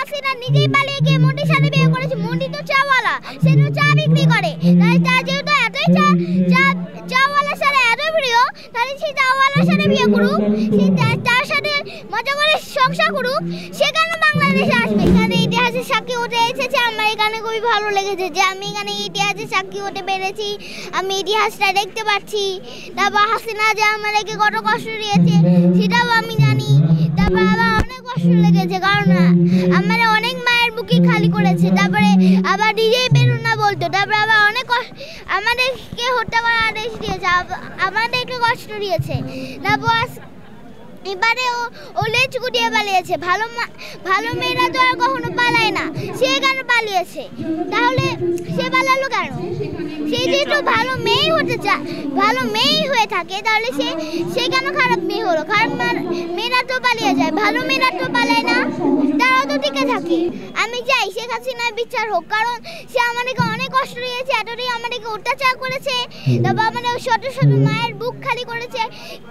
হাসিনা নিজেই পালিয়ে গিয়ে মন্ডির সাথে বিয়ে করেছে। মন্ডি তো চাওয়ালা, সে তো চা বিক্রি করে, তাই তার যেহেতু এতই চাওয়ালার সাথে এতই প্রিয়, তাহলে সেই চাওয়ালার সাথে বিয়ে করুক, সে তার সাথে মজা করে সংসার করুক। সে কেন বাংলাদেশে আসবে? এখানে ইতিহাসের সাক্ষী হতে এসেছে। আমার এখানে খুবই ভালো লেগেছে যে আমি এখানে ইতিহাসের সাক্ষী হতে পেরেছি, আমি ইতিহাসটা দেখতে পাচ্ছি। তারপর হাসিনা যে আমাদেরকে কত কষ্ট দিয়েছে সেটাও আমি জানি। তারপর আবার অনেক কষ্ট লেগেছে, কারণ আমার অনেক মায়ের বুকে খালি করেছে, তারপরে আবার নিজেই বেরোন না বলতো, তারপরে আবার অনেক আমাদেরকে হত্যা করার আদেশ দিয়েছে, আমাদেরকে কষ্ট দিয়েছে। তারপর এবারে ও লেজ গুটিয়ে পালিয়েছে। ভালো মেয়েরা তো আর কখনো পালায় না, সে কেন পালিয়েছে? তাহলে সে পালালো কেন? সে যেহেতু ভালো মেয়েই হতে চায়, ভালো মেয়েই হয়ে থাকে, তাহলে সে কেন খারাপ মেয়ে হলো? খারাপ মেয়েরা তো পালিয়ে যায়, ভালো মেয়েরা তো পালায় না, তারাও তো টিকে থাকে। আমি চাই শেখ হাসিনার বিচার হোক, কারণ সে আমাদেরকে অনেক কষ্ট দিয়েছে, এতটাই আমাদেরকে অত্যাচার করেছে, তারপর আমাদের শত শত মায়ের বুক খালি করেছে।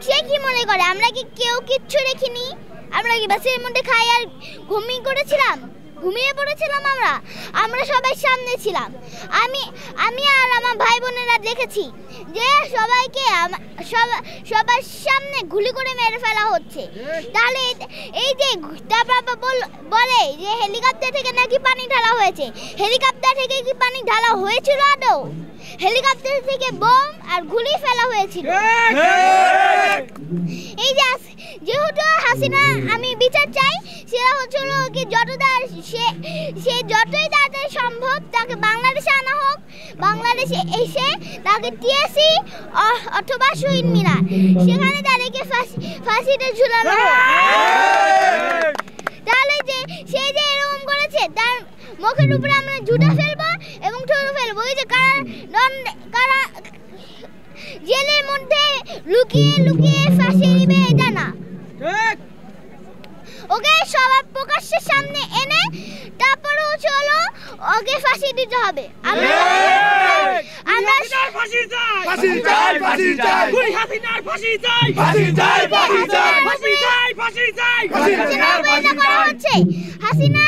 সে কি মনে করে আমরা কি কেউ কিচ্ছু দেখিনি? আমরা কি বাসের মধ্যে খাই আর ঘুমিয়ে পড়েছিলাম? আমরা সবাই সামনে ছিলাম। আমি আর আমার ভাই বোনেরা দেখেছি যে সবাইকে সবার সামনে গুলি করে মেরে ফেলা হচ্ছে। তাহলে এই যে তারপর বলে যে হেলিকপ্টার থেকে নাকি পানি ঢালা হয়েছে, হেলিকপ্টার থেকে কি পানি ঢালা হয়েছিল আদৌ? হেলিকপ্টার থেকে বোম আর গুলি ফেলা হয়েছিল। এই যে যেহেতু হাসিনা আমি বিচার চাই, সেটা হচ্ছিল কি সে যতই তাড়াতাড়ি সম্ভব তাকে বাংলাদেশে আনা হোক, বাংলাদেশে এসে তাকে টিএসসি অথবা শহীদ মিনার, সেখানে তাদেরকে ফাঁসিতে ঝুলানো হোক। তাহলে সে যে এরকম করেছে তার মুখের উপরে আমরা জুতা ফেলবো এবং থুতু ফেলবো। ওই যে কারা জেলের মধ্যে লুকিয়ে ফাঁসি দিবে এটা না, ওকে সবার প্রকাশ্যের সামনে এনে তারপরে হলো ওকে ফাঁসি দিতে হবে। হাসিনা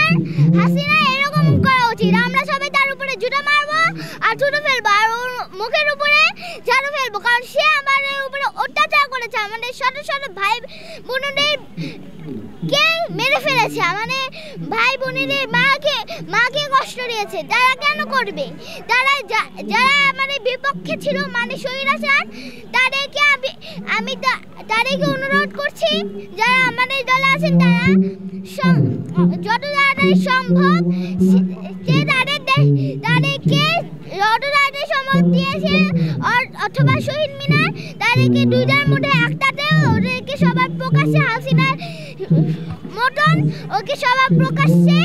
এরকম করা উচিত, আমরা সবাই তার উপরে জুতা মারবো আর থুতু ফেলবো আর ওর মুখের উপরে ঝাড়ু ফেলবো, কারণ সে আমাদের উপরে অত্যাচার করেছে, আমাদের শত শত ভাই বোনদের কে মেরে ফেলেছে, আমাদের ভাই বোনেদের মাকে কষ্ট দিয়েছে। তারা কেন করবে? যারা আমাদের বিপক্ষে ছিল, মানে স্বৈরাচার, তাদেরকে অনুরোধ করছি যারা আমাদের দলে আছেন তারা যত তাড়াতাড়ি সম্ভব তাদেরকে যত তাড়াতাড়ি সম্ভব দিয়েছে অথবা শহীদ মিনার, তাদেরকে দুইটার মধ্যে একটাতে ওদেরকে সবার প্রকাশ্যে হাসিনার মতন ওকে সবার প্রকাশ্যে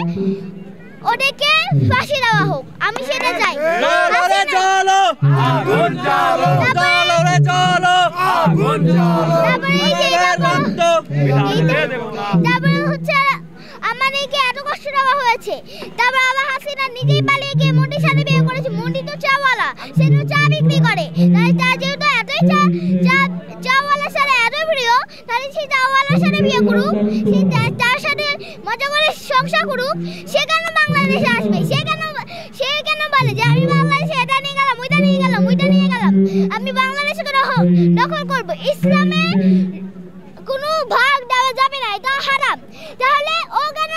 ওদেরকে ফাঁসি দেওয়া হোক, আমি সেটা চাই। তারপরে হচ্ছে আমাদেরকে এত কষ্ট দেওয়া হয়েছে, তারপর আবার হাসিনা নিজেই পালিয়ে গিয়ে মন্ডির সাথে বিয়ে করেছে। মন্ডি তো চাওয়ালা, সে তো চা বিক্রি করে, তাই তার যেহেতু এতই চাওয়ালার সাথে এতই প্রিয়, তাহলে সেই চাওয়ালার সাথে বিয়ে করুক, তার সাথে মজা করে সংসার করুক। সে কেন বাংলাদেশে আসবে? সে কেন বলে যে আমি বাংলাদেশে এটা নিয়ে গেলাম, ওইটা নিয়ে গেলাম, আমি বাংলাদেশে দখল করবো? ইসলামে কোনো ভাগ দেওয়া যাবে না, এটা হারাম। তাহলে ও কেন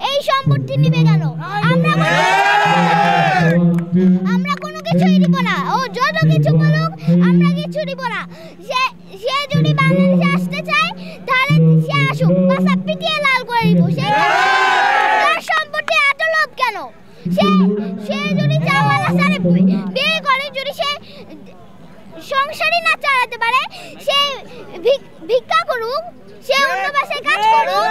এই সম্পত্তি নিবে কেন? আমরা কোনো কিছুই দিব না, ও যত কিছু বলুক আমরা কিছু দিব না। সে যদি বাংলাদেশে আসতে চায় তাহলে সে আসুক, বাসা পিটিয়ে লাল করে দিব। তার সম্পত্তি এত লোভ কেন? সে যদি চাওয়ালার সাথে বিয়ে করে, যদি সে সংসারই না চালাতে পারে, সে ভিক্ষা করুক, সে অন্য বাসায় কাজ করুক,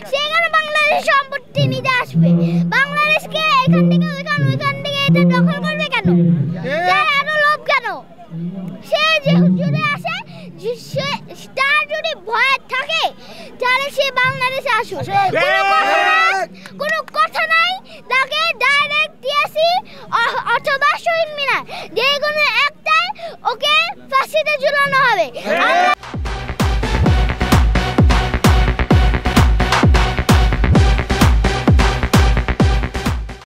সে কেন বাংলাদেশের সম্পত্তি নিতে আসবে? বাংলাদেশকে এখান থেকে ওইখান থেকে এটা দখল করবে কেন? এত লোভ কেন? সে যদি আসে, তার যদি ভয় থাকে তাহলে সে বাংলাদেশে আসুক, কোনো কথা নাই, তাকে ডাইরেক্ট টিএসসি অথবা শহীদ মিনার যে কোনো একটাই ওকে ফাঁসিতে ঝুলানো হবে।